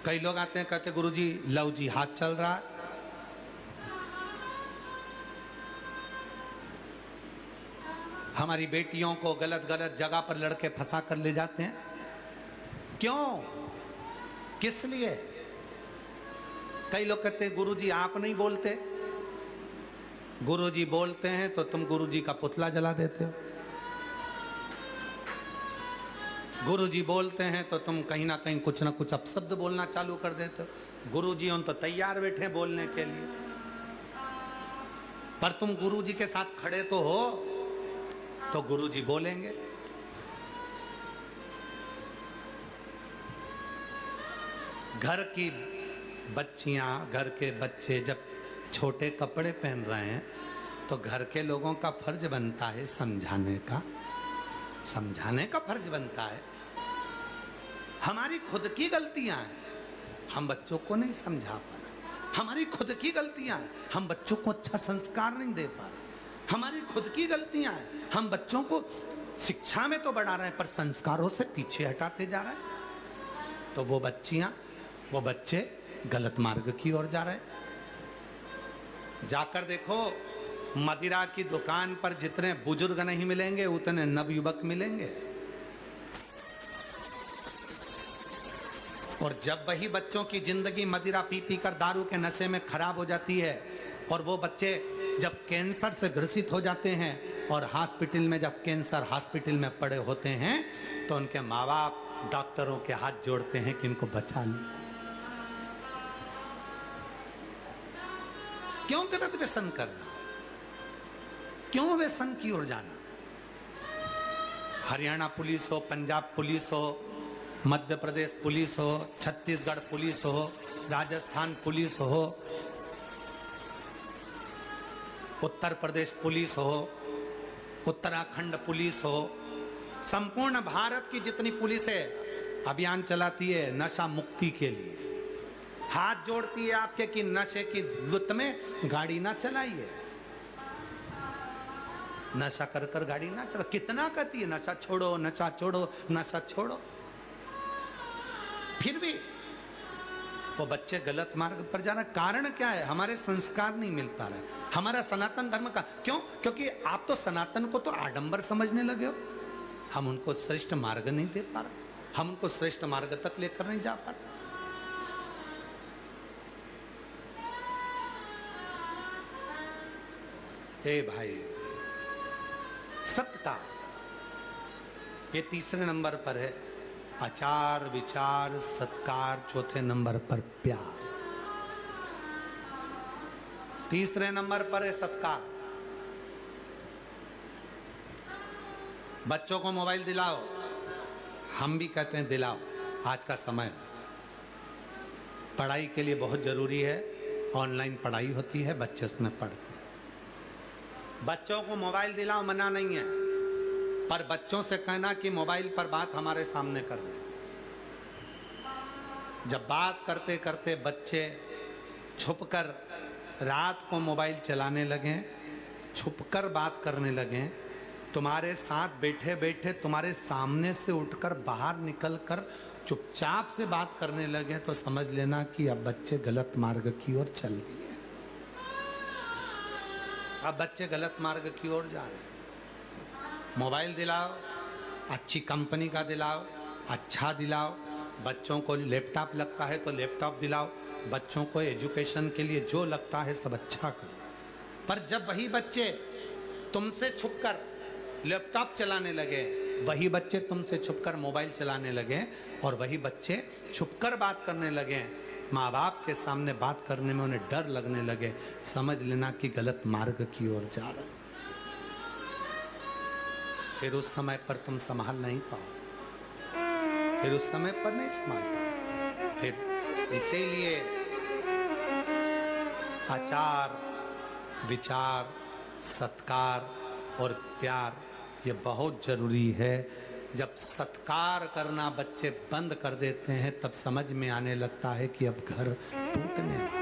कई लोग आते हैं कहते गुरुजी लव जिहाद चल रहा है, हमारी बेटियों को गलत गलत जगह पर लड़के फंसा कर ले जाते हैं। क्यों? किस लिए? कई लोग कहते हैं गुरुजी आप नहीं बोलते, गुरुजी बोलते हैं तो तुम गुरुजी का पुतला जला देते हो, गुरुजी बोलते हैं तो तुम कहीं ना कहीं कुछ ना कुछ अपशब्द बोलना चालू कर देते हो। गुरुजी उन तो तैयार बैठे बोलने के लिए, पर तुम गुरुजी के साथ खड़े तो हो, तो गुरुजी बोलेंगे। घर की बच्चियां, घर के बच्चे जब छोटे कपड़े पहन रहे हैं तो घर के लोगों का फर्ज बनता है समझाने का, समझाने का फर्ज बनता है। हमारी खुद की गलतियां हैं, हम बच्चों को नहीं समझा पा रहे, हमारी खुद की गलतियां हैं, हम बच्चों को अच्छा संस्कार नहीं दे पा रहे, हमारी खुद की गलतियां हैं, हम बच्चों को शिक्षा में तो बढ़ा रहे हैं पर संस्कारों से पीछे हटाते जा रहे हैं, तो वो बच्चियां, वो बच्चे गलत मार्ग की ओर जा रहे हैं। जाकर देखो, मदिरा की दुकान पर जितने बुजुर्ग नहीं मिलेंगे उतने नवयुवक मिलेंगे, और जब वही बच्चों की जिंदगी मदिरा पी पी कर दारू के नशे में खराब हो जाती है, और वो बच्चे जब कैंसर से ग्रसित हो जाते हैं और हॉस्पिटल में, जब कैंसर हॉस्पिटल में पड़े होते हैं तो उनके माँ बाप डॉक्टरों के हाथ जोड़ते हैं कि इनको बचा लीजिए। क्यों गलत व्यसन करना, क्यों व्यसन की ओर जाना? हरियाणा पुलिस हो, पंजाब पुलिस हो, मध्य प्रदेश पुलिस हो, छत्तीसगढ़ पुलिस हो, राजस्थान पुलिस हो, उत्तर प्रदेश पुलिस हो, उत्तराखंड पुलिस हो, संपूर्ण भारत की जितनी पुलिस है अभियान चलाती है नशा मुक्ति के लिए। हाथ जोड़ती है आपके कि नशे की लुत में गाड़ी ना चलाइए, नशा कर कर गाड़ी ना चला। कितना कहती है नशा छोड़ो, नशा छोड़ो, नशा छोड़ो, फिर भी वो बच्चे गलत मार्ग पर जा रहे। कारण क्या है? हमारे संस्कार नहीं मिल पा रहे, हमारा सनातन धर्म का। क्यों? क्योंकि आप तो सनातन को तो आडंबर समझने लगे हो। हम उनको श्रेष्ठ मार्ग नहीं दे पा रहे, हम उनको श्रेष्ठ मार्ग तक लेकर नहीं जा पा रहे। हे भाई, सत्कार ये तीसरे नंबर पर है, आचार विचार सत्कार चौथे नंबर पर प्यार, तीसरे नंबर पर है सत्कार। बच्चों को मोबाइल दिलाओ, हम भी कहते हैं दिलाओ, आज का समय पढ़ाई के लिए बहुत जरूरी है, ऑनलाइन पढ़ाई होती है, बच्चे उसमें पढ़ते हैं। बच्चों को मोबाइल दिलाओ, मना नहीं है, पर बच्चों से कहना कि मोबाइल पर बात हमारे सामने करना। जब बात करते करते बच्चे छुपकर रात को मोबाइल चलाने लगे, छुपकर बात करने लगे, तुम्हारे साथ बैठे बैठे तुम्हारे सामने से उठकर बाहर निकलकर चुपचाप से बात करने लगे, तो समझ लेना कि अब बच्चे गलत मार्ग की ओर चल दिए। अब बच्चे गलत मार्ग की ओर जा रहे हैं। मोबाइल दिलाओ, अच्छी कंपनी का दिलाओ, अच्छा दिलाओ। बच्चों को लैपटॉप लगता है तो लैपटॉप दिलाओ, बच्चों को एजुकेशन के लिए जो लगता है सब अच्छा करो। पर जब वही बच्चे तुमसे छुपकर लैपटॉप चलाने लगे, वही बच्चे तुमसे छुपकर मोबाइल चलाने लगे, और वही बच्चे छुपकर बात करने लगे, माँ बाप के सामने बात करने में उन्हें डर लगने लगे, समझ लेना कि गलत मार्ग की ओर जा रहे। फिर उस समय पर तुम संभाल नहीं पाओ, फिर उस समय पर नहीं संभाल पाओ। फिर इसीलिए आचार विचार सत्कार और प्यार ये बहुत जरूरी है। जब सत्कार करना बच्चे बंद कर देते हैं, तब समझ में आने लगता है कि अब घर टूटने वाला।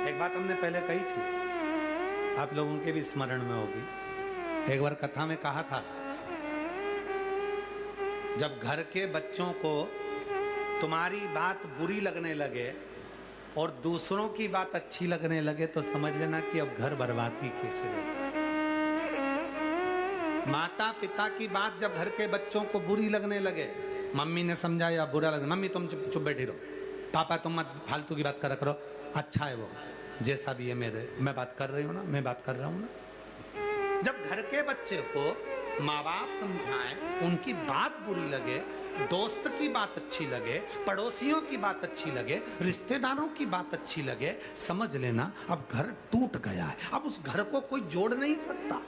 एक बात हमने पहले कही थी, आप लोगों के भी स्मरण में होगी। एक बार कथा में कहा था, जब घर के बच्चों को तुम्हारी बात बुरी लगने लगे और दूसरों की बात अच्छी लगने लगे, तो समझ लेना कि अब घर बर्बादी कैसे होगा। माता पिता की बात जब घर के बच्चों को बुरी लगने लगे, मम्मी ने समझाया बुरा लगे, मम्मी तुम चुप चुप बैठी रहो, पापा तुम मत फालतू की बात करा करो, अच्छा है वो जैसा भी है, मैं बात कर रही हूँ ना, मैं बात कर रहा हूँ ना। जब घर के बच्चे को माँ बाप समझाएं, उनकी बात बुरी लगे, दोस्त की बात अच्छी लगे, पड़ोसियों की बात अच्छी लगे, रिश्तेदारों की बात अच्छी लगे, समझ लेना अब घर टूट गया है। अब उस घर को कोई जोड़ नहीं सकता।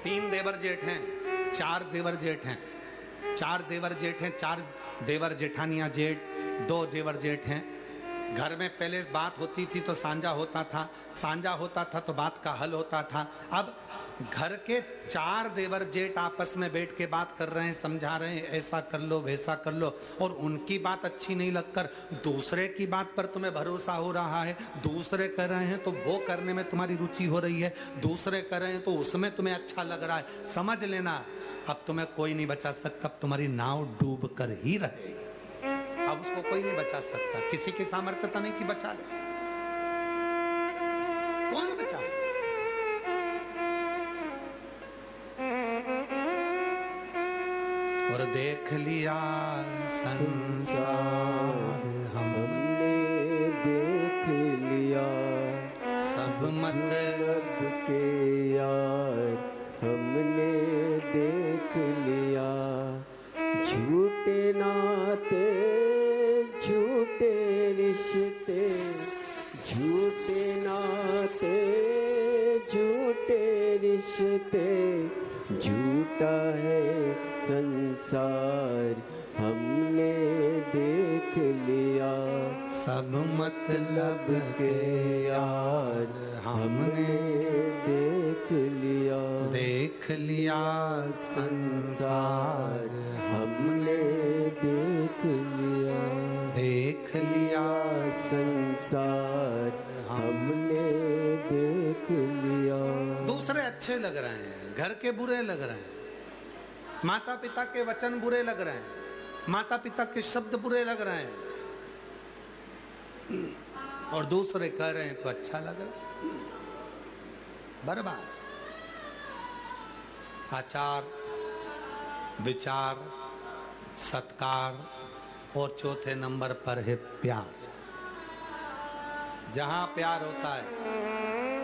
3 देवर जेठ हैं, 4 देवर जेठ हैं, 4 देवर जेठ हैं, 4 देवर जेठानियां जेठ, 2 देवर जेठ हैं। घर में पहले बात होती थी तो सांझा होता था, सांझा होता था तो बात का हल होता था। अब घर के 4 देवर जेठ आपस में बैठ के बात कर रहे हैं, समझा रहे हैं, ऐसा कर लो वैसा कर लो, और उनकी बात अच्छी नहीं लगकर दूसरे की बात पर तुम्हें भरोसा हो रहा है। दूसरे कर रहे हैं तो वो करने में तुम्हारी रुचि हो रही है, दूसरे कर रहे हैं तो उसमें तुम्हें अच्छा लग रहा है। समझ लेना अब तुम्हें कोई नहीं बचा सकता, अब तुम्हारी नाव डूब कर ही रहे। अब उसको कोई नहीं बचा सकता, किसी की सामर्थ्यता नहीं कि बचा ले, कौन बचा? और देख लिया संसार हमने देख लिया, सब मतलब के यार हमने देख लिया। झूठे नाते झूठे रिश्ते, झूठे नाते झूठे रिश्ते, झूठा है संसार हमने देख लिया। मतलब के यार हमने देख लिया, देख लिया संसार, हमने देख लिया, देख लिया संसार हमने देख लिया। दूसरे अच्छे लग रहे हैं, घर के बुरे लग रहे हैं, माता पिता के वचन बुरे लग रहे हैं, माता पिता के शब्द बुरे लग रहे हैं, और दूसरे कह रहे हैं तो अच्छा लग रहा है। बर्बाद। आचार, विचार, सत्कार, और चौथे नंबर पर है प्यार। जहां प्यार होता है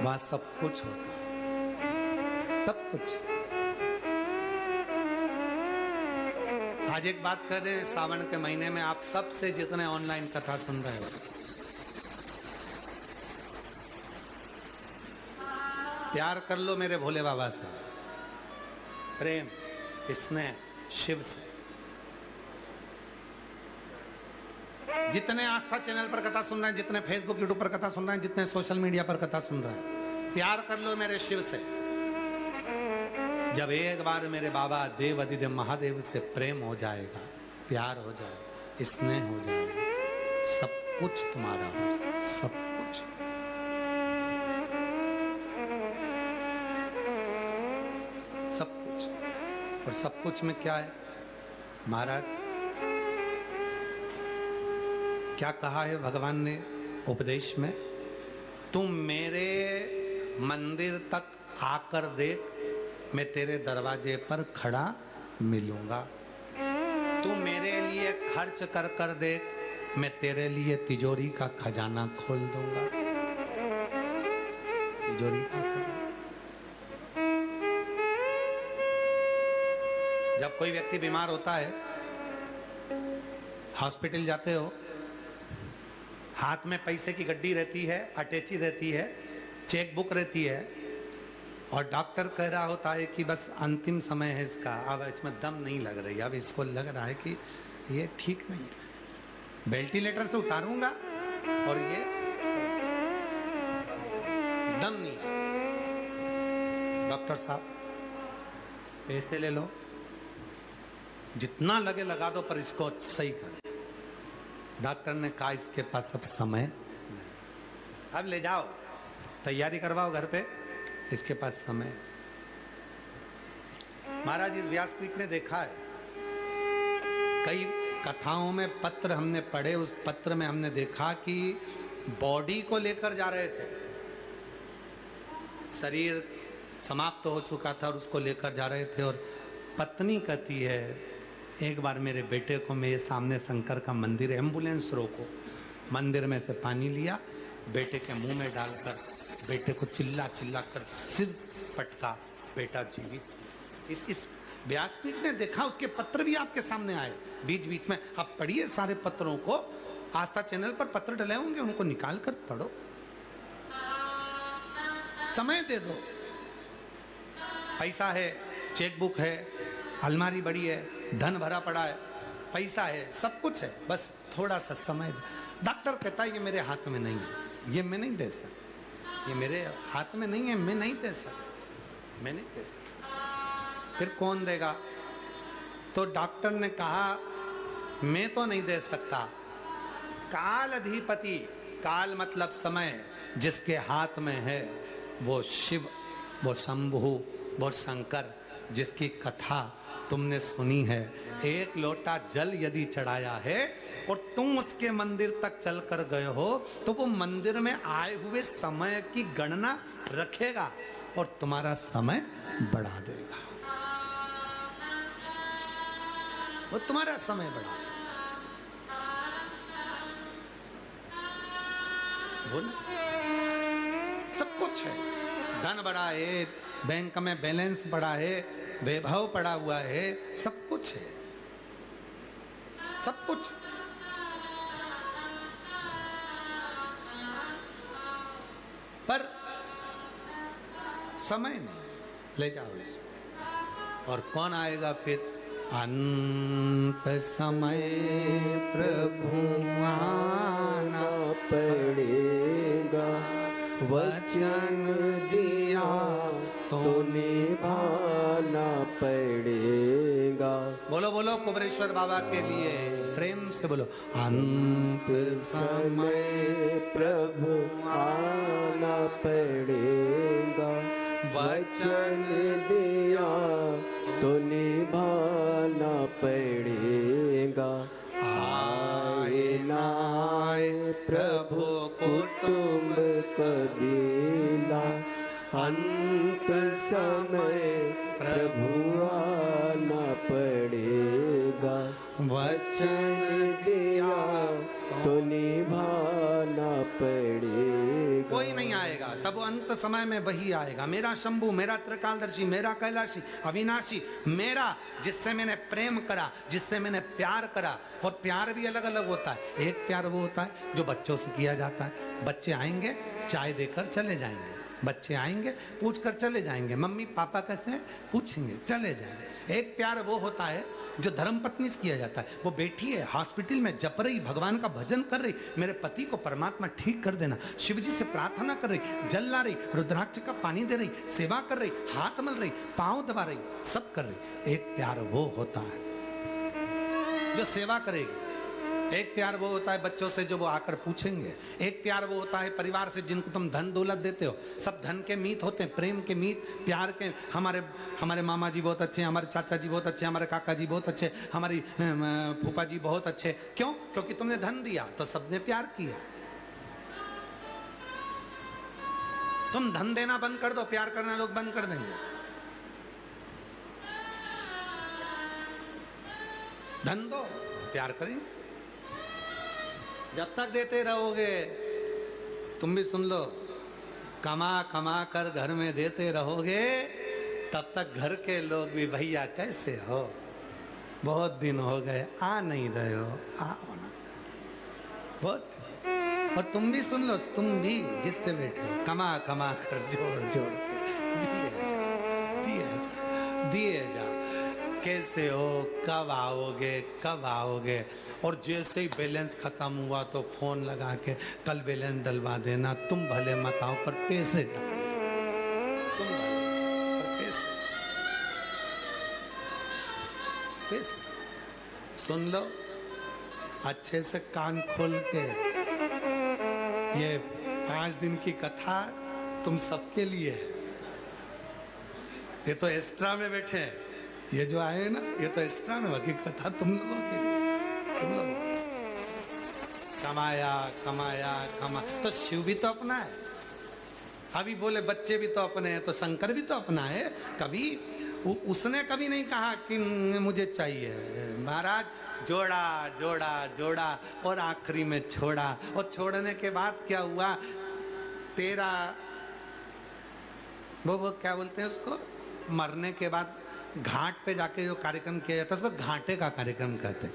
वहां सब कुछ होता है, सब कुछ। आज एक बात कर रहे हैं, सावन के महीने में आप सबसे जितने ऑनलाइन कथा सुन रहे हो, प्यार कर लो मेरे भोले बाबा से, प्रेम, स्नेह शिव से। जितने आस्था चैनल पर कथा सुन रहे हैं, जितने फेसबुक यूट्यूब पर कथा सुन रहे हैं, जितने सोशल मीडिया पर कथा सुन रहे हैं, प्यार कर लो मेरे शिव से। जब एक बार मेरे बाबा देव अधिदेव महादेव से प्रेम हो जाएगा, प्यार हो जाएगा, स्नेह हो जाएगा, सब कुछ तुम्हारा हो जाएगा, सब कुछ। सब कुछ। और सब कुछ में क्या है महाराज, क्या कहा है भगवान ने उपदेश में? तुम मेरे मंदिर तक आकर देख, मैं तेरे दरवाजे पर खड़ा मिलूंगा। तू मेरे लिए खर्च कर कर देख, मैं तेरे लिए तिजोरी का खजाना खोल दूंगा। तिजोरी का खजाना। जब कोई व्यक्ति बीमार होता है, हॉस्पिटल जाते हो, हाथ में पैसे की गड्डी रहती है, अटैची रहती है, चेक बुक रहती है, और डॉक्टर कह रहा होता है कि बस अंतिम समय है इसका, अब इसमें दम नहीं लग रही, अब इसको लग रहा है कि ये ठीक नहीं, वेंटिलेटर से उतारूंगा और ये दम नहीं। डॉक्टर साहब पैसे ले लो, जितना लगे लगा दो, पर इसको सही कर। डॉक्टर ने कहा इसके पास अब समय नहीं, अब ले जाओ, तैयारी करवाओ घर पे, इसके पास समय। महाराज इस व्यासपीठ ने देखा है, कई कथाओं में पत्र हमने पढ़े, उस पत्र में हमने देखा कि बॉडी को लेकर जा रहे थे, शरीर समाप्त हो चुका था और उसको लेकर जा रहे थे, और पत्नी कहती है एक बार मेरे बेटे को, मेरे सामने शंकर का मंदिर है, एम्बुलेंस रोको, मंदिर में से पानी लिया, बेटे के मुंह में डालकर बेटे को चिल्ला चिल्ला कर सिर पटका, बेटा जीवित। इस व्यासपीठ ने देखा, उसके पत्र भी आपके सामने आए बीच बीच में। आप पढ़िए सारे पत्रों को, आस्था चैनल पर पत्र डले होंगे, उनको निकाल कर पढ़ो, समय दे दो। पैसा है, चेकबुक है, अलमारी बड़ी है, धन भरा पड़ा है, पैसा है, सब कुछ है, बस थोड़ा सा समय दे। डॉक्टर कहता है ये मेरे हाथ में नहीं है, ये मैं नहीं दे सकता, ये मेरे हाथ में नहीं है, मैं नहीं दे सकता, मैं नहीं दे सकता। फिर कौन देगा? तो डॉक्टर ने कहा मैं तो नहीं दे सकता, काल अधिपति, काल मतलब समय, जिसके हाथ में है वो शिव, वो शंभु, वो शंकर, जिसकी कथा तुमने सुनी है। एक लोटा जल यदि चढ़ाया है और तुम उसके मंदिर तक चलकर गए हो, तो वो मंदिर में आए हुए समय की गणना रखेगा और तुम्हारा समय बढ़ा देगा, वो तुम्हारा समय बढ़ा देगा। बोल, सब कुछ है, धन बढ़ा है, बैंक में बैलेंस बढ़ा है, वैभव पड़ा हुआ है, सब कुछ है, सब कुछ। पर समय नहीं, ले जाओ इसको। और कौन आएगा फिर? अंत समय प्रभु आना पड़ेगा, वचन दिया तो निभाना पड़ेगा। बोलो बोलो कुबरेश्वर बाबा के लिए प्रेम से बोलो। अंत समय प्रभु आना पड़ेगा, वचन दिया तो निभाना पड़ेगा। आए ना आए प्रभु कुटुंब कबीला, अंत समय प्रभु आना पड़ेगा, वचन दिया तो निभाना पड़ेगा। कोई नहीं आएगा, तब अंत समय में वही आएगा। मेरा शंभू, मेरा त्रिकालदर्शी, मेरा कैलाशी, अविनाशी, मेरा जिससे मैंने प्रेम करा, जिससे मैंने प्यार करा। और प्यार भी अलग अलग होता है। एक प्यार वो होता है जो बच्चों से किया जाता है। बच्चे आएंगे, चाय देकर चले जाएंगे। बच्चे आएंगे, पूछकर चले जाएंगे, मम्मी पापा कैसे हैं, पूछेंगे, चले जाएंगे। एक प्यार वो होता है जो धर्मपत्नी से किया जाता है। वो बैठी है हॉस्पिटल में, जप रही, भगवान का भजन कर रही, मेरे पति को परमात्मा ठीक कर देना, शिव जी से प्रार्थना कर रही, जल ला रही, रुद्राक्ष का पानी दे रही, सेवा कर रही, हाथ मल रही, पांव दबा रही, सब कर रही। एक प्यार वो होता है जो सेवा करेगी। एक प्यार वो होता है बच्चों से जो वो आकर पूछेंगे। एक प्यार वो होता है परिवार से जिनको तुम धन दौलत देते हो। सब धन के मीत होते हैं, प्रेम के मीत, प्यार के। हमारे मामा जी बहुत अच्छे हैं, हमारे चाचा जी बहुत अच्छे, हमारे काका जी बहुत अच्छे, हमारी फूफा जी बहुत अच्छे। क्यों? क्योंकि तुमने धन दिया तो सबने प्यार किया। तुम धन देना बंद कर दो, प्यार करना लोग बंद कर देंगे। धन दो, प्यार करेंगे। जब तक देते रहोगे, तुम भी सुन लो, कमा कमा कर घर में देते रहोगे, तब तक घर के लोग भी भैया कैसे हो, बहुत दिन हो गए, आ नहीं रहे हो, आओ ना, बहुत। और तुम भी सुन लो, तुम भी जितने बैठे हो, कमा कमा कर जोड़ जोड़ के दिए जा। कैसे हो, कब आओगे, कब आओगे। और जैसे ही बैलेंस खत्म हुआ तो फोन लगा के कल बैलेंस डलवा देना। तुम भले मत आओ पर पैसे डाल, तुम पर पैसे सुन लो अच्छे से, कान खोल के। ये 5 दिन की कथा तुम सबके लिए है। ये तो एक्स्ट्रा में बैठे हैं, ये जो आए ना, ये तो एक्स्ट्रा में, बाकी कथा तुम लोगों के लिए। तुम लोग कमाया कमाया कमा, तो शिव भी तो अपना है। अभी बोले बच्चे भी तो अपने हैं, तो शंकर भी तो अपना है। कभी उसने कभी नहीं कहा कि मुझे चाहिए। महाराज जोड़ा जोड़ा जोड़ा और आखिरी में छोड़ा। और छोड़ने के बाद क्या हुआ, तेरा वो क्या बोलते हैं उसको, मरने के बाद घाट पे जाके जो कार्यक्रम किया जाता है उसको घाटे का कार्यक्रम कहते हैं।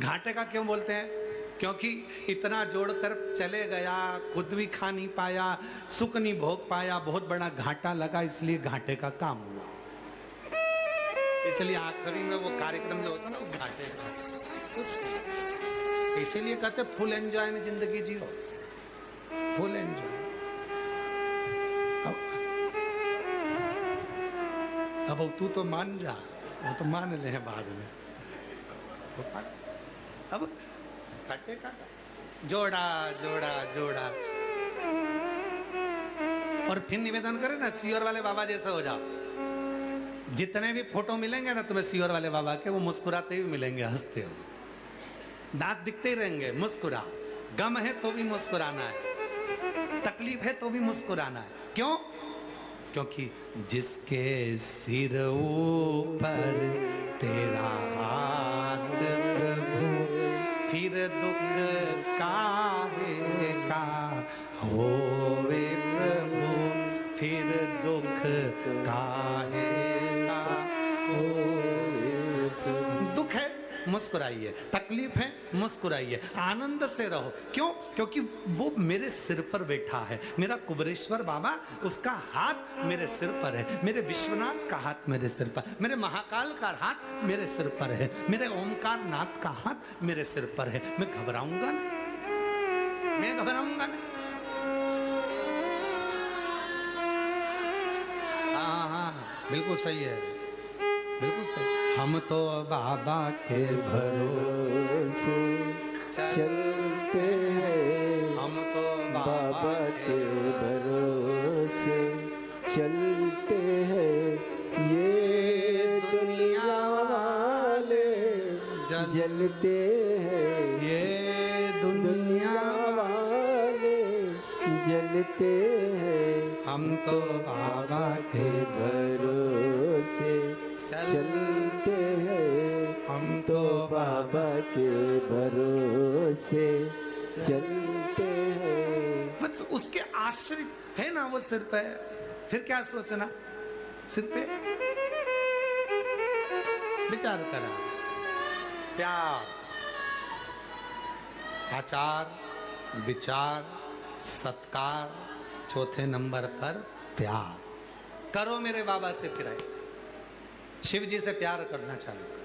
घाटे का क्यों बोलते हैं? क्योंकि इतना जोड़कर चले गया, खुद भी खा नहीं पाया, सुख नहीं भोग पाया, बहुत बड़ा घाटा लगा, इसलिए घाटे का काम हुआ। इसलिए आखिरी में वो कार्यक्रम जो होता है ना, वो घाटे का। इसीलिए कहते फुल एंजॉय में जिंदगी जियो, फुल एंजॉय। अब तू तो मान जा, वो तो मान ले बाद में। अब घाटे का जोड़ा जोड़ा जोड़ा। और फिर निवेदन करे ना, सीओर वाले बाबा जैसे हो जाओ। जितने भी फोटो मिलेंगे ना तुम्हें सीओर वाले बाबा के, वो मुस्कुराते ही मिलेंगे, हंसते हो, दांत दिखते ही रहेंगे। मुस्कुरा, गम है तो भी मुस्कुराना है, तकलीफ है तो भी मुस्कुराना है। क्यों? क्योंकि जिसके सिर ऊपर तेरा हाथ प्रभु, फिर दुख काहे का होवे प्रभु, फिर दुख काहे का होवे। दुख है, मुस्कुराइए, तकलीफ है मुस्कुराइए, आनंद से रहो। क्यों? क्योंकि वो मेरे सिर पर बैठा है, मेरा कुबेरेश्वर बाबा, उसका हाथ मेरे सिर पर है, मेरे विश्वनाथ का हाथ मेरे सिर पर, मेरे महाकाल का हाथ मेरे सिर पर है, मेरे ओमकार नाथ का हाथ मेरे सिर पर है। मैं घबराऊंगा ना, मैं घबराऊंगा ना। हाँ हाँ बिल्कुल सही है, बिल्कुल सही। हम तो बाबा के भरोसे चलते हैं, हम तो बाबा के भरोसे चलते हैं। ये दुनिया वाले जलते हैं, ये दुनिया वाले जलते हैं। हम तो बाबा के भरोसे चलते हैं, हम तो बाबा के भरोसे चलते हैं। बस उसके आश्रित है ना वो सिर पे, फिर क्या सोचना सिर पे। विचार करा, प्यार, आचार, विचार, सत्कार, चौथे नंबर पर प्यार करो मेरे बाबा से। फिर शिव जी से प्यार करना चालू करो।